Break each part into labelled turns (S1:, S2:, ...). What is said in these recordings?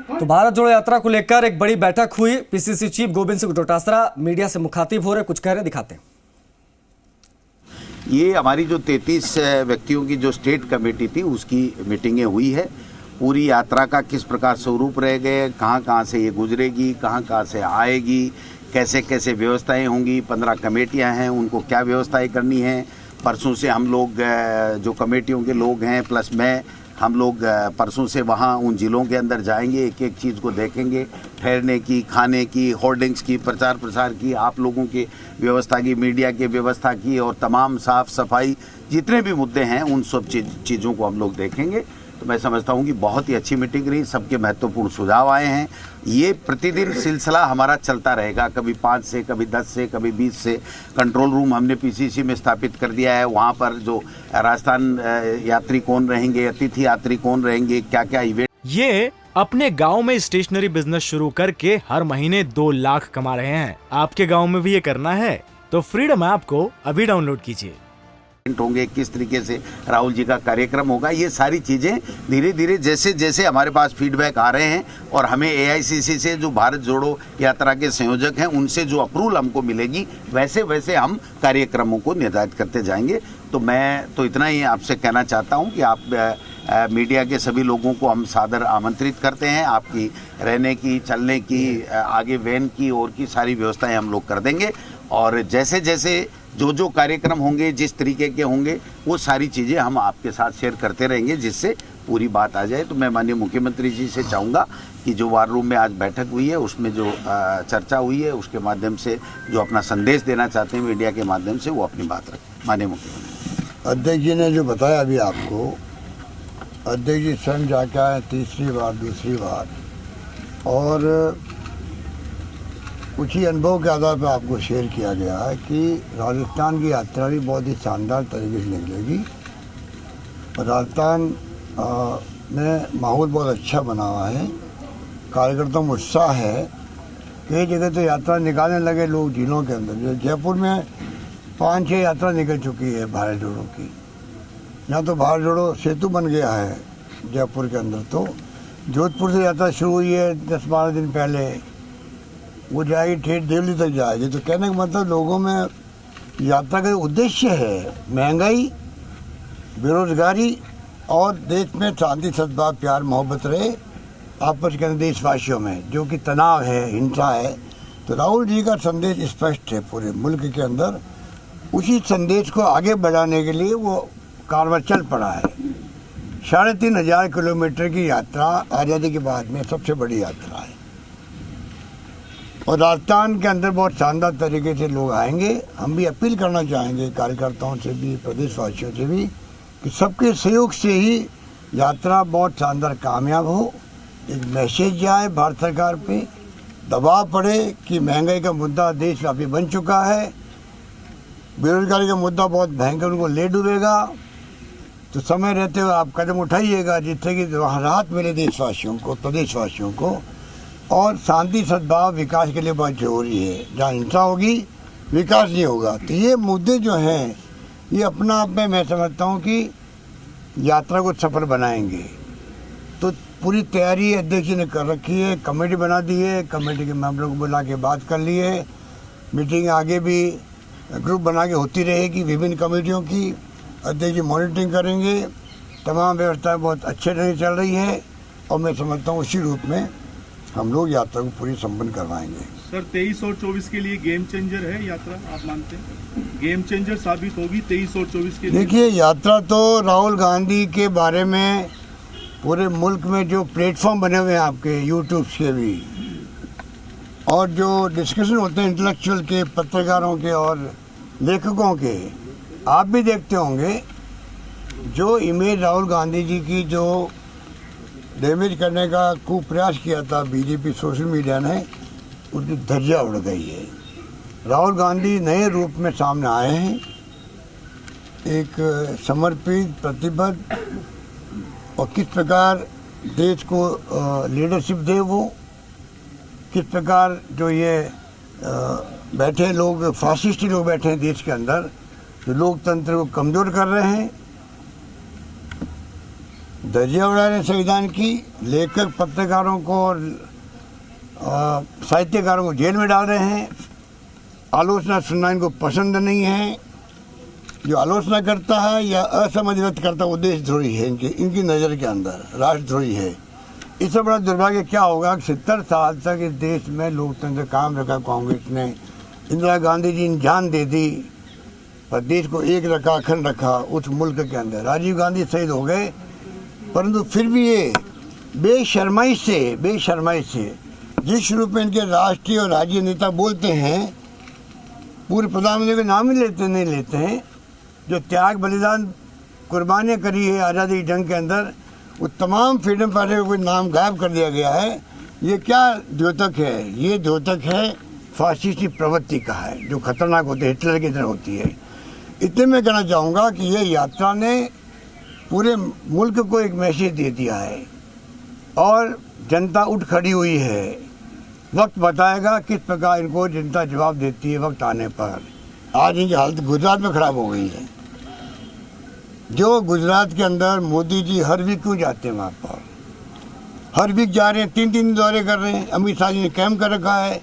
S1: तो भारत जोड़ो यात्रा को लेकर एक बड़ी बैठक हुई। PCC chief Govind Singh Dotasra media से मुखातिब हो रहे, कुछ कह रहे, दिखाते हैं।
S2: ये हमारी जो 33 व्यक्तियों की जो स्टेट कमेटी थी उसकी मीटिंगें हुई है। पूरी यात्रा का किस प्रकार स्वरूप रह गए, कहाँ से ये गुजरेगी, कहाँ से आएगी, कैसे कैसे व्यवस्थाएं होंगी, 15 कमेटियां हैं, उनको क्या व्यवस्थाएं करनी है। परसों से हम लोग जो कमेटियों के लोग हैं प्लस हम लोग परसों से वहाँ उन ज़िलों के अंदर जाएंगे, एक एक चीज़ को देखेंगे, ठहरने की, खाने की, होर्डिंग्स की, प्रचार प्रसार की, आप लोगों की व्यवस्था की, मीडिया की व्यवस्था की, और तमाम साफ़ सफाई जितने भी मुद्दे हैं उन सब चीज़ों को हम लोग देखेंगे। तो मैं समझता हूँ कि बहुत ही अच्छी मीटिंग रही, सबके महत्वपूर्ण सुझाव आए हैं। ये प्रतिदिन सिलसिला हमारा चलता रहेगा, कभी 5 से, कभी 10 से, कभी 20 से। कंट्रोल रूम हमने पीसीसी में स्थापित कर दिया है। वहाँ पर जो राजस्थान यात्री कौन रहेंगे, अतिथि यात्री कौन रहेंगे, क्या क्या इवेंट।
S3: ये अपने गांव में स्टेशनरी बिजनेस शुरू करके हर महीने 2 लाख कमा रहे हैं। आपके गांव में भी ये करना है तो फ्रीडम ऐप को अभी डाउनलोड कीजिए।
S2: होंगे, किस तरीके से राहुल जी का कार्यक्रम होगा, ये सारी चीज़ें धीरे धीरे जैसे जैसे हमारे पास फीडबैक आ रहे हैं और हमें एआईसीसी से जो भारत जोड़ो यात्रा के संयोजक हैं उनसे जो अप्रूवल हमको मिलेगी वैसे वैसे हम कार्यक्रमों को निर्धारित करते जाएंगे। तो मैं तो इतना ही आपसे कहना चाहता हूं कि आप मीडिया के सभी लोगों को हम सादर आमंत्रित करते हैं। आपकी रहने की, चलने की, आगे वैन की और की सारी व्यवस्थाएं हम लोग कर देंगे। और जैसे जैसे जो कार्यक्रम होंगे, जिस तरीके के होंगे, वो सारी चीज़ें हम आपके साथ शेयर करते रहेंगे जिससे पूरी बात आ जाए। तो मैं माननीय मुख्यमंत्री जी से चाहूँगा कि जो वार रूम में आज बैठक हुई है उसमें जो चर्चा हुई है उसके माध्यम से जो अपना संदेश देना चाहते हैं मीडिया के माध्यम से वो अपनी बात रखें। माननीय मुख्यमंत्री।
S4: अध्यक्ष जी ने जो बताया अभी आपको, अध्यक्ष जी स्वयं जाके आए तीसरी बार, दूसरी बार, और कुछ ही अनुभव के आधार पर आपको शेयर किया गया है कि राजस्थान की यात्रा भी बहुत ही शानदार तरीके से निकलेगी। और राजस्थान में माहौल बहुत अच्छा बना हुआ है, कार्यकर्ताओं में उत्साह है। कई जगह तो यात्रा निकालने लगे लोग जिलों के अंदर। जयपुर में 5-6 यात्रा निकल चुकी है भारत जोड़ो की। यहाँ तो भारत जोड़ो सेतु बन गया है जयपुर के अंदर। तो जोधपुर से यात्रा शुरू हुई है 10-12 दिन पहले, वो जाएगी ठेठ दिल्ली तक जाएगी। तो कहने का मतलब लोगों में यात्रा का उद्देश्य है महंगाई, बेरोजगारी और देश में शांति, सद्भाव, प्यार, मोहब्बत रहे आपस के अंदर देशवासियों में, जो कि तनाव है, हिंसा है। तो राहुल जी का संदेश स्पष्ट है पूरे मुल्क के अंदर। उसी संदेश को आगे बढ़ाने के लिए वो कारवां चल पड़ा है। 3500 किलोमीटर की यात्रा आज़ादी के बाद में सबसे बड़ी यात्रा है। और राजस्थान के अंदर बहुत शानदार तरीके से लोग आएंगे। हम भी अपील करना चाहेंगे कार्यकर्ताओं से भी, प्रदेशवासियों से भी, कि सबके सहयोग से ही यात्रा बहुत शानदार कामयाब हो। एक मैसेज जाए भारत सरकार पे, दबाव पड़े कि महंगाई का मुद्दा देशव्यापी बन चुका है, बेरोजगारी का मुद्दा बहुत भयंकर उनको ले डूबेगा। तो समय रहते हुए आप कदम उठाइएगा जिससे कि राहत मिले देशवासियों को, प्रदेशवासियों को। और शांति, सद्भाव, विकास के लिए बहुत जरूरी है। जहाँ हिंसा होगी विकास नहीं होगा। तो ये मुद्दे जो हैं ये अपना आप में मैं समझता हूँ कि यात्रा को सफल बनाएंगे। तो पूरी तैयारी अध्यक्ष जी ने कर रखी है, कमेटी बना दी है, कमेटी के मेंबरों को बुला के बात कर ली है। मीटिंग आगे भी ग्रुप बना के होती रहेगी विभिन्न कमेटियों की। अध्यक्ष जी मॉनिटरिंग करेंगे। तमाम व्यवस्थाएँ बहुत अच्छे ढंग से चल रही है और मैं समझता हूँ उसी रूप में हम लोग यात्रा को पूरी संपन्न करवाएंगे।
S5: सर 23 और 24 के लिए गेम चेंजर है यात्रा, आप मानते हैं गेम चेंजर साबित होगी 23 और 24 के लिए?
S4: देखिए, यात्रा तो राहुल गांधी के बारे में पूरे मुल्क में जो प्लेटफॉर्म बने हुए हैं आपके यूट्यूब के भी, और जो डिस्कशन होते हैं इंटेलेक्चुअल के, पत्रकारों के और लेखकों के, आप भी देखते होंगे। जो इमेज राहुल गांधी जी की जो डैमेज करने का खूब प्रयास किया था बीजेपी सोशल मीडिया ने, उसकी धज्जियां उड़ गई है। राहुल गांधी नए रूप में सामने आए हैं, एक समर्पित, प्रतिबद्ध, और किस प्रकार देश को लीडरशिप दे वो, किस प्रकार जो ये बैठे लोग, फासिस्टी लोग बैठे हैं देश के अंदर, जो लोकतंत्र को कमज़ोर कर रहे हैं, धज्जियां उड़ा रहे हैं संविधान की, लेखक पत्रकारों को और साहित्यकारों को जेल में डाल रहे हैं। आलोचना सुनना इनको पसंद नहीं है। जो आलोचना करता है या असमझ व्यक्त करता है वो देशद्रोही है, इनकी नज़र के अंदर राष्ट्रद्रोही है। इससे बड़ा दुर्भाग्य क्या होगा कि 70 साल तक इस देश में लोकतंत्र काम रखा कांग्रेस ने। इंदिरा गांधी जी ने जान दे दी पर देश को एक रखा, अखंड रखा उस मुल्क के अंदर। राजीव गांधी शहीद हो गए, परंतु फिर भी ये बेशर्माई से जिस रूप में इनके राष्ट्रीय और राज्य नेता बोलते हैं, पूर्व प्रधानमंत्री के नाम ही नहीं लेते हैं। जो त्याग बलिदान कुर्बानियाँ करी है आज़ादी जंग के अंदर, वो तमाम फ्रीडम फाइटर का नाम गायब कर दिया गया है। ये क्या द्योतक है? ये द्योतक है फासिस्टी प्रवृत्ति का है, जो खतरनाक होती है, हिटलर की तरह होती है। इतने में कहना चाहूँगा कि ये यात्रा ने पूरे मुल्क को एक मैसेज दे दिया है और जनता उठ खड़ी हुई है। वक्त बताएगा किस प्रकार इनको जनता जवाब देती है वक्त आने पर। आज इनकी हालत गुजरात में खराब हो गई है। जो गुजरात के अंदर मोदी जी हर वीक क्यों जाते हैं वहाँ पर? हर वीक जा रहे हैं, 3 दौरे कर रहे हैं। अमित शाह जी ने कैम्प कर रखा है।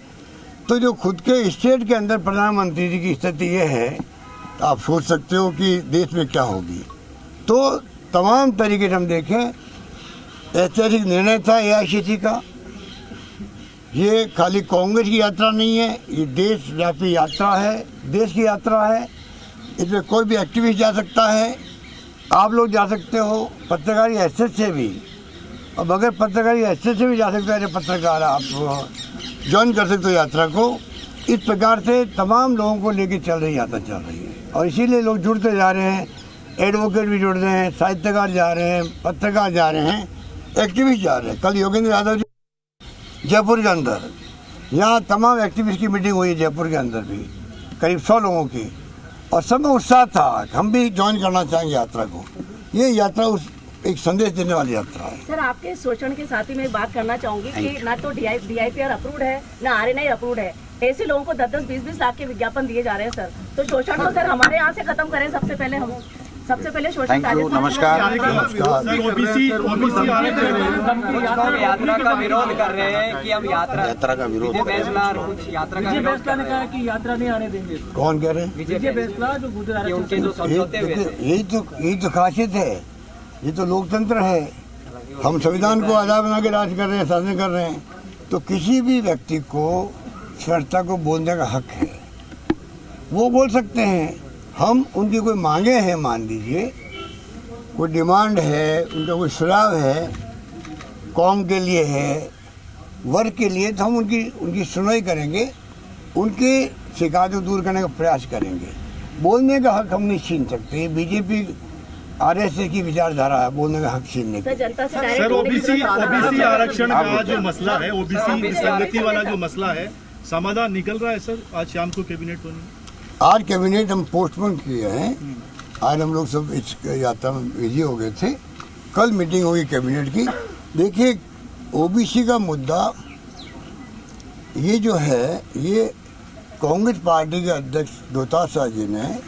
S4: तो जो खुद के स्टेट के अंदर प्रधानमंत्री जी की स्थिति ये है, तो आप सोच सकते हो कि देश में क्या होगी। तो तमाम तरीके से हम देखें, ऐतिहासिक निर्णय था AICC का। ये खाली कांग्रेस की यात्रा नहीं है, ये देशव्यापी यात्रा है, देश की यात्रा है। इसमें कोई भी एक्टिविस्ट जा सकता है, आप लोग जा सकते हो, पत्रकारी हैसियत से भी, और बगैर पत्रकारी हैसियत से भी जा सकते हैं पत्रकार, आप ज्वाइन कर सकते हो यात्रा को। इस प्रकार से तमाम लोगों को लेकर चल रही यात्रा चल रही है और इसीलिए लोग जुड़ते जा रहे हैं। एडवोकेट भी जुड़ रहे हैं, साहित्यकार जा रहे हैं, पत्रकार जा रहे हैं, एक्टिविस्ट जा रहे हैं। कल योगेंद्र यादव जी जयपुर के अंदर, यहाँ तमाम एक्टिविस्ट की मीटिंग हुई है जयपुर के अंदर भी, करीब 100 लोगों की, और सब में उत्साह था, हम भी ज्वाइन करना चाहेंगे यात्रा को। ये यात्रा उस एक संदेश देने वाली यात्रा है।
S6: सर, आपके शोषण के साथ ही मैं बात करना चाहूंगी कि ना तो DIPR अप्रूव्ड है, ना RNI अप्रूव्ड है। ऐसे लोगों को 10-10, 20-20 लाख के विज्ञापन दिए जा रहे हैं सर। तो शोषण को सर हमारे यहाँ से खत्म करें सबसे पहले हम। सबसे पहले शोषण।
S2: थैंक यू, नमस्कार।
S5: ओबीसी
S7: यात्रा का विरोध कर रहे हैं कि हम
S2: यात्रा का विरोध कर रहे हैं।
S7: यात्रा का विरोध कर रहे हैं कि यात्रा नहीं आने देंगे।
S4: कौन कह रहे हैं?
S7: विजय फैसला जो गुजरात के उनके जो समझौते हुए थे।
S4: यही तो खासियत है, ये तो लोकतंत्र है। हम संविधान को आधार बना के राज कर रहे हैं, शासन कर रहे हैं। तो किसी भी व्यक्ति को स्वतंत्रता को बोलने का हक है, वो बोल सकते हैं। हम उनकी कोई मांगे हैं, मान लीजिए कोई डिमांड है, उनका कोई सुझाव है, कौम के लिए है, वर्ग के लिए, तो हम उनकी सुनवाई करेंगे, उनके शिकायत को दूर करने का प्रयास करेंगे। बोलने का हक हम नहीं छीन सकते। बीजेपी RSS की विचारधारा है बोलने का हक छीनने का।
S5: सर, ओबीसी आरक्षण का जो मसला है, ओबीसी विसंगति वाला जो मसला है, समाधान निकल रहा है सर। आज शाम को कैबिनेट होनी,
S4: आज कैबिनेट हम पोस्टपोन किए हैं। आज हम लोग सब इस यात्रा में बिजी हो गए थे। कल मीटिंग होगी कैबिनेट की। देखिए, ओबीसी का मुद्दा ये जो है, ये कांग्रेस पार्टी के अध्यक्ष दोतासा जी ने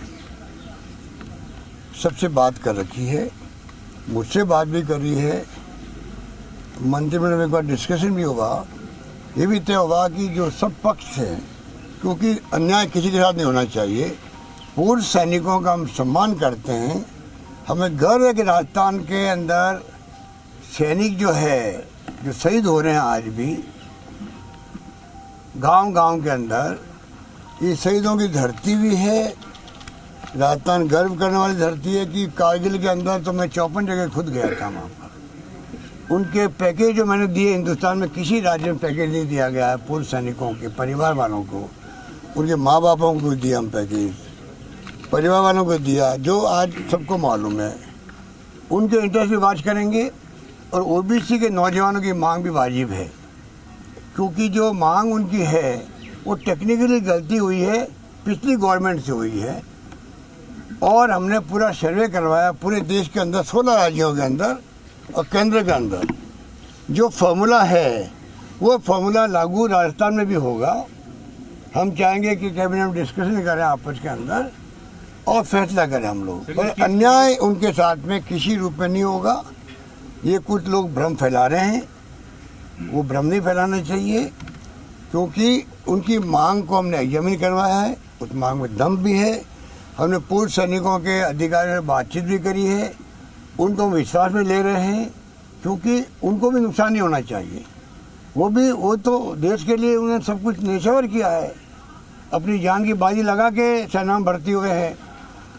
S4: सबसे बात कर रखी है, मुझसे बात भी कर रही है, मंत्रिमंडल में एक बार डिस्कशन भी होगा। ये भी तय होगा कि जो सब पक्ष हैं, क्योंकि अन्याय किसी के साथ नहीं होना चाहिए। पूर्व सैनिकों का हम सम्मान करते हैं। हमें गर्व है कि राजस्थान के अंदर सैनिक जो है, जो शहीद हो रहे हैं आज भी गांव-गांव के अंदर, ये शहीदों की धरती भी है। राजस्थान गर्व करने वाली धरती है कि कारगिल के अंदर तो मैं 54 जगह खुद गया था वहाँ पर। उनके पैकेज जो मैंने दिए, हिंदुस्तान में किसी राज्य में पैकेज नहीं दिया गया है पूर्व सैनिकों के परिवार वालों को। उनके माँ बापों को दिया हम पैकेज, परिवार वालों को दिया, जो आज सबको मालूम है। उनके इंटरेस्ट भी वाच करेंगे और ओबीसी के नौजवानों की मांग भी वाजिब है, क्योंकि जो मांग उनकी है वो टेक्निकली गलती हुई है, पिछली गवर्नमेंट से हुई है। और हमने पूरा सर्वे करवाया पूरे देश के अंदर, 16 राज्यों के अंदर और केंद्र के अंदर। जो फार्मूला है वो फार्मूला लागू राजस्थान में भी होगा। हम चाहेंगे कि कैबिनेट में डिस्कशन करें आपस के अंदर और फैसला करें हम लोग। पर अन्याय उनके साथ में किसी रूप में नहीं होगा। ये कुछ लोग भ्रम फैला रहे हैं, वो भ्रम नहीं फैलाना चाहिए, क्योंकि उनकी मांग को हमने एग्जामिन करवाया है, उस मांग में दम भी है। हमने पूर्व सैनिकों के अधिकारियों से बातचीत भी करी है, उनको विश्वास में ले रहे हैं, क्योंकि उनको भी नुकसान नहीं होना चाहिए। वो तो देश के लिए उन्होंने सब कुछ न्यौछावर किया है, अपनी जान की बाजी लगा के सेना में भर्ती हुए हैं,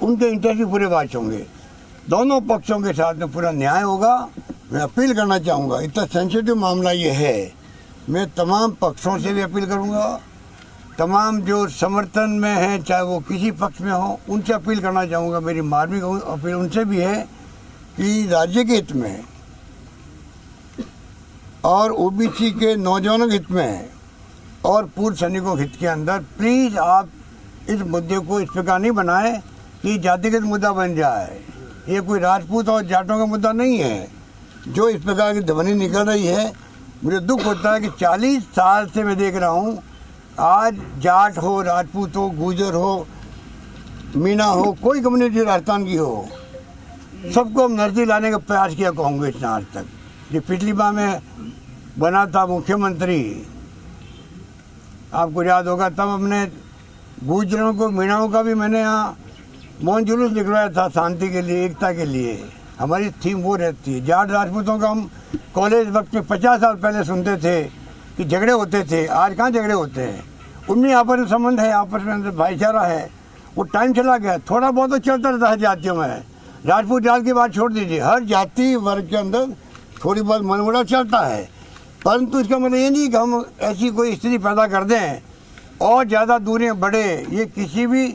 S4: उनके इंटरेस्ट भी पूरे बात होंगे। दोनों पक्षों के साथ में पूरा न्याय होगा। मैं अपील करना चाहूँगा, इतना सेंसिटिव मामला ये है, मैं तमाम पक्षों से भी अपील करूँगा, तमाम जो समर्थन में हैं चाहे वो किसी पक्ष में हो, उनसे अपील करना चाहूँगा। मेरी मार्मिक अपील उनसे भी है कि राज्य के हित में और ओबीसी के नौजवानों के हित में और पूर्व सैनिकों के हित के अंदर प्लीज़ आप इस मुद्दे को इस प्रकार नहीं बनाएं कि जातिगत मुद्दा बन जाए। ये कोई राजपूत और जाटों का मुद्दा नहीं है। जो इस प्रकार की ध्वनि निकल रही है, मुझे दुख होता है कि 40 साल से मैं देख रहा हूँ, आज जाट हो, राजपूत हो, गुर्जर हो, मीना हो, कोई कम्युनिटी राजस्थान की हो, सबको हम नजदीक लाने का प्रयास किया कांग्रेस ने आज तक। जो पिछली बार में बना था मुख्यमंत्री, आपको याद होगा, तब हमने गुर्जरों को, मीणाओं का भी मैंने यहाँ मौन जुलूस निकलवाया था शांति के लिए, एकता के लिए। हमारी थीम वो रहती है। जाट राजपूतों का हम कॉलेज वक्त में 50 साल पहले सुनते थे कि झगड़े होते थे, आज कहाँ झगड़े होते हैं। उनमें आपस में संबंध है, आपस में भाईचारा है। वो टाइम चला गया, थोड़ा बहुत तो चलता रहता है जातियों में। राजपूत जात की बात छोड़ दीजिए, हर जाति वर्ग के अंदर थोड़ी बहुत मनमुटाव चलता है, परंतु इसका मतलब ये नहीं कि हम ऐसी कोई स्थिति पैदा कर दें और ज़्यादा दूरियां बढ़े। ये किसी भी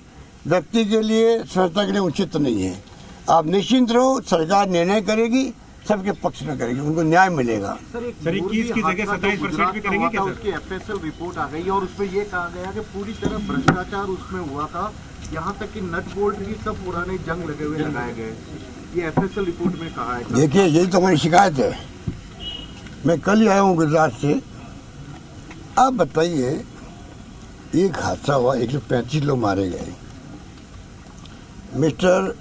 S4: व्यक्ति के लिए, संस्था के लिए उचित नहीं है। आप निश्चिंत रहो, सरकार निर्णय करेगी, सबके पक्ष में करेगी, उनको न्याय मिलेगा।
S5: सर 21 की जगह 27% भी करेंगे क्या सर?
S8: उसकी एफएसएल रिपोर्ट आ गई और उसमें ये कहा गया कि पूरी तरह भ्रष्टाचार उसमें हुआ था, यहाँ तक कि नट बोल्ट भी सब पुराने जंग लगे हुए लगाए गए। ये एफएसएल रिपोर्ट में कहा है।
S4: देखिए, यही तो हमारी शिकायत है। मैं कल ही आया हूँ गुजरात से। आप बताइए, एक हादसा हुआ, 135 लोग मारे गए। मिस्टर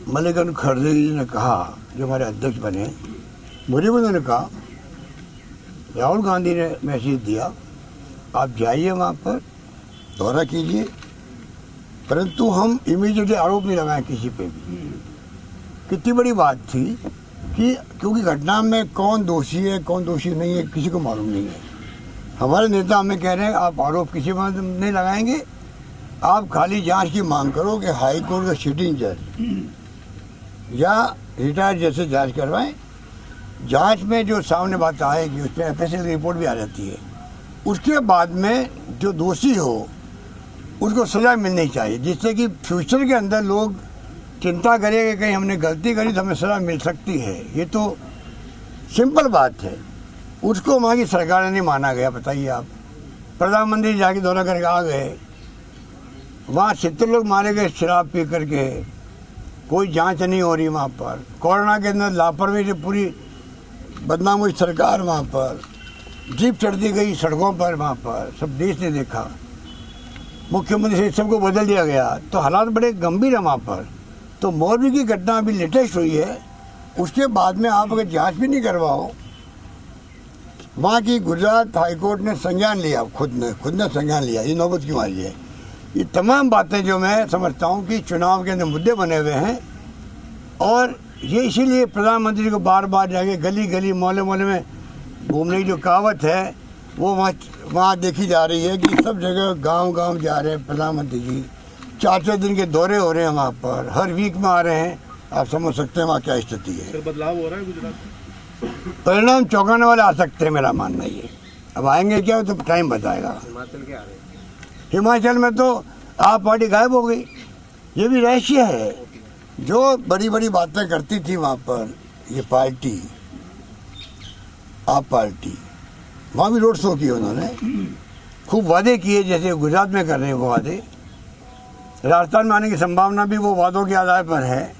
S4: मल्लिकार्जुन खड़गे जी ने कहा, जो हमारे अध्यक्ष बने, मुझे भी उन्होंने कहा, राहुल गांधी ने मैसेज दिया, आप जाइए वहाँ पर, दौरा कीजिए, परंतु हम इमीडिएटली आरोप नहीं लगाएं किसी पे भी। कितनी बड़ी बात थी कि क्योंकि घटना में कौन दोषी है कौन दोषी नहीं है किसी को मालूम नहीं है। हमारे नेता हमें कह रहे हैं आप आरोप किसी पर नहीं लगाएंगे, आप खाली जांच की मांग करो कि हाई कोर्ट का सिटिंग जज या रिटायर्ड जज से जांच करवाएं। जांच में जो सामने बात आएगी उसमें एफएसएल रिपोर्ट भी आ जाती है। उसके बाद में जो दोषी हो उसको सजा मिलनी चाहिए, जिससे कि फ्यूचर के अंदर लोग चिंता करें कि कहीं हमने गलती करी तो हमें सजा मिल सकती है। ये तो सिंपल बात है। उसको वहाँ की सरकार ने नहीं माना गया। बताइए आप, प्रधानमंत्री जाके दौरा करके आ गए, वहाँ 70 लोग मारे गए शराब पी करके, कोई जांच नहीं हो रही वहाँ पर। कोरोना के अंदर लापरवाही से पूरी बदनाम हुई सरकार, वहाँ पर जीप चढ़ दी गई सड़कों पर, वहाँ पर सब देश ने देखा। मुख्यमंत्री से सबको बदल दिया गया, तो हालात बड़े गंभीर है वहाँ पर। तो मोरबी की घटना अभी लेटेस्ट हुई है, उसके बाद में आप अगर जांच भी नहीं करवाओ, वहाँ की गुजरात हाईकोर्ट ने संज्ञान लिया, खुद ने संज्ञान लिया, ये नौबत क्यों आई है। ये तमाम बातें जो मैं समझता हूँ कि चुनाव के अंदर मुद्दे बने हुए हैं, और ये इसीलिए प्रधानमंत्री को बार बार जाके गली गली मोहल्ले मोहल्ले में घूमने की जो कहावत है वो वहाँ देखी जा रही है कि सब जगह गांव जा रहे हैं प्रधानमंत्री जी। 4-4 दिन के दौरे हो रहे हैं वहाँ पर, हर वीक में आ रहे हैं। आप समझ सकते हैं वहाँ क्या स्थिति है।
S5: सर बदलाव हो रहा है गुजरात में?
S4: परिणाम चौंकाने वाले आ सकते हैं, मेरा मानना ये। अब आएंगे क्या तो टाइम बताएगा।
S8: हिमाचल के आ रहे हैं।
S4: हिमाचल में तो आप पार्टी गायब हो गई, ये भी रहस्य है। जो बड़ी बड़ी बातें करती थी वहाँ पर ये पार्टी, आप पार्टी, वहाँ भी रोड शो किए उन्होंने, खूब वादे किए जैसे गुजरात में कर रहे हैं वो वादे। राजस्थान में आने की संभावना भी वो वादों के आधार पर है,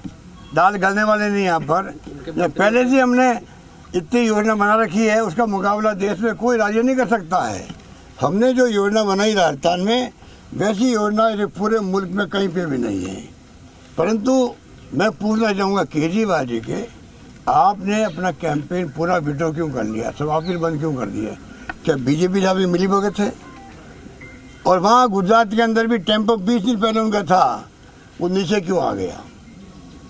S4: दाल गलने वाले नहीं यहाँ पर। पहले से हमने इतनी योजना बना रखी है, उसका मुकाबला देश में कोई राज्य नहीं कर सकता है। हमने जो योजना बनाई राजस्थान में, वैसी योजना पूरे मुल्क में कहीं पे भी नहीं है। परंतु मैं पूछना चाहूँगा केजरीवाल जी के आपने अपना कैंपेन पूरा विड्रॉ क्यों कर लिया, सब ऑफिस बंद क्यों कर दिए? क्या बीजेपी साहब मिली भगत है? और वहाँ गुजरात के अंदर भी टेम्पो 20 दिन पहले उनका था, वो नीचे क्यों आ गया?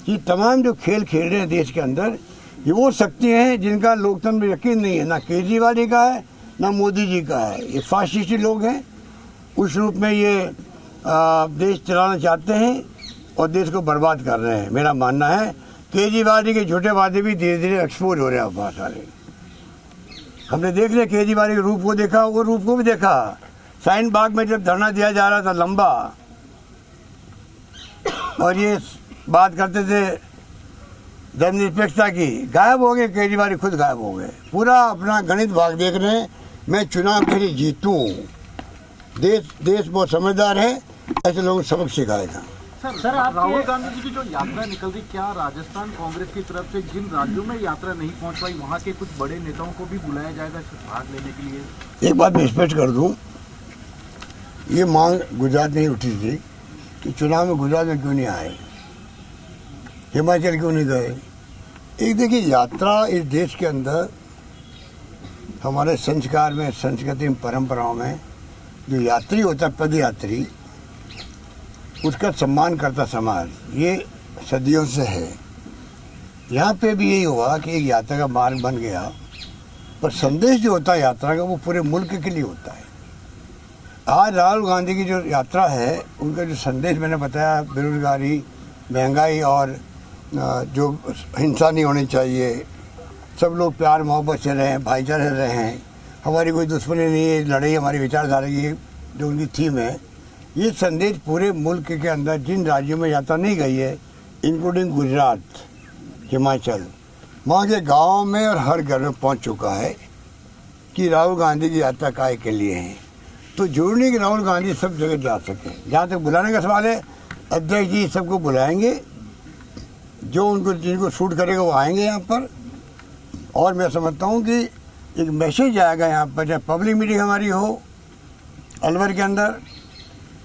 S4: ये तमाम जो खेल खेल रहे हैं देश के अंदर, ये वो शक्ति हैं जिनका लोकतंत्र में यकीन नहीं है, ना केजरीवाल जी का है ना मोदी जी का है। ये फाशिस्टी लोग हैं, उस रूप में ये देश चलाना चाहते हैं और देश को बर्बाद कर रहे हैं। मेरा मानना है केजरीवाल जी के झूठे वादे भी धीरे धीरे एक्सपोज हो रहे हैं बहुत सारे। हमने देख लिया केजरीवाल के रूप को देखा, वो रूप को भी देखा। साइन बाग में जब धरना दिया जा रहा था लंबा, और ये बात करते थे धर्मनिरपेक्षता की, गायब हो गए केजरीवाल, खुद गायब हो गए। पूरा अपना गणित भाग देख रहे हैं, मैं चुनाव के लिए जीतूं। देश बहुत समझदार है, ऐसे लोगों को सबक सिखाएगा।
S8: सर राहुल गांधी जी की जो यात्रा निकल रही, क्या राजस्थान कांग्रेस की तरफ से जिन राज्यों में यात्रा नहीं पहुंच पाई, वहां के कुछ बड़े नेताओं को भी बुलाया जाएगा भाग लेने के लिए?
S4: एक बात मैं स्पष्ट कर दूं, ये मांग गुजरात में ही उठी थी कि चुनाव में गुजरात में क्यों नहीं आए, हिमाचल क्यों नहीं गए। एक देखिए, यात्रा इस देश के अंदर हमारे संस्कार में, संस्कृति में, परंपराओं में जो यात्री होता है, पदयात्री, उसका सम्मान करता समाज, ये सदियों से है। यहाँ पे भी यही हुआ कि एक यात्रा का मार्ग बन गया, पर संदेश जो होता है यात्रा का, वो पूरे मुल्क के लिए होता है। आज राहुल गांधी की जो यात्रा है, उनका जो संदेश मैंने बताया, बेरोजगारी, महंगाई और जो हिंसा नहीं होनी चाहिए, सब लोग प्यार मोहब्बत से रहें, भाईचारे से रहें, हमारी कोई दुश्मनी नहीं है, लड़ाई हमारी विचारधारा की जो उनकी थीम है, ये संदेश पूरे मुल्क के अंदर जिन राज्यों में यात्रा नहीं गई है, इंक्लूडिंग गुजरात, हिमाचल, वहाँ के गाँव में और हर घर में पहुँच चुका है कि राहुल गांधी की यात्रा काय के लिए है। तो जरूरी नहीं कि राहुल गांधी सब जगह जा सकें। जहाँ तक बुलाने का सवाल है, अध्यक्ष जी सबको बुलाएंगे, जो उनको जिनको शूट करेगा वो आएंगे यहाँ पर। और मैं समझता हूँ कि एक मैसेज आएगा यहाँ पर, चाहे पब्लिक मीटिंग हमारी हो अलवर के अंदर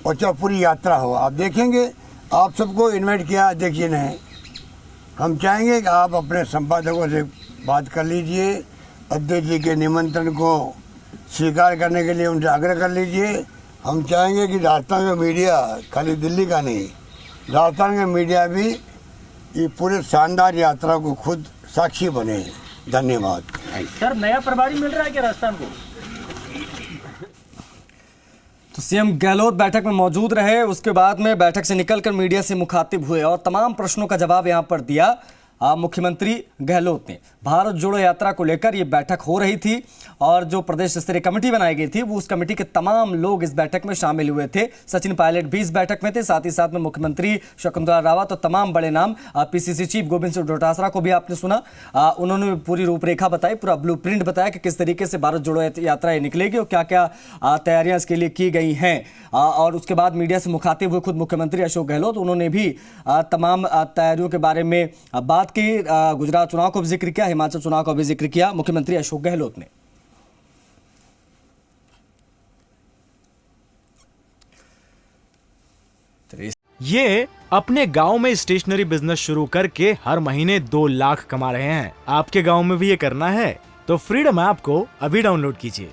S4: और चाहे पूरी यात्रा हो। आप देखेंगे, आप सबको इनवाइट किया अध्यक्ष जी ने। हम चाहेंगे कि आप अपने संपादकों से बात कर लीजिए, अध्यक्ष जी के निमंत्रण को स्वीकार करने के लिए उनसे आग्रह कर लीजिए। हम चाहेंगे कि राजस्थान का मीडिया, खाली दिल्ली का नहीं, राजस्थान का मीडिया भी ये पूरे शानदार यात्रा को खुद साक्षी बने। धन्यवाद।
S7: सर, नया प्रभारी मिल रहा है क्या राजस्थान को?
S1: तो सीएम गहलोत बैठक में मौजूद रहे, उसके बाद में बैठक से निकलकर मीडिया से मुखातिब हुए और तमाम प्रश्नों का जवाब यहां पर दिया मुख्यमंत्री गहलोत ने। भारत जोड़ो यात्रा को लेकर ये बैठक हो रही थी और जो प्रदेश स्तरीय कमेटी बनाई गई थी, वो उस कमेटी के तमाम लोग इस बैठक में शामिल हुए थे। सचिन पायलट भी इस बैठक में थे, साथ ही साथ में मुख्यमंत्री शकुंतला रावत और तमाम बड़े नाम, पीसीसी चीफ गोविंद सिंह डोटासरा को भी आपने सुना। उन्होंने पूरी रूपरेखा बताई, पूरा ब्लूप्रिंट बताया कि किस तरीके से भारत जोड़ो यात्रा ये निकलेगी और क्या क्या तैयारियां इसके लिए की गई हैं। और उसके बाद मीडिया से मुखातिब हुए खुद मुख्यमंत्री अशोक गहलोत, उन्होंने भी तमाम तैयारियों के बारे में बात की। गुजरात चुनाव को भी जिक्र किया, हिमाचल चुनाव का भी जिक्र किया मुख्यमंत्री अशोक गहलोत ने।
S3: ये अपने गांव में स्टेशनरी बिजनेस शुरू करके हर महीने 2 लाख कमा रहे हैं। आपके गांव में भी ये करना है तो फ्रीडम ऐप को अभी डाउनलोड कीजिए।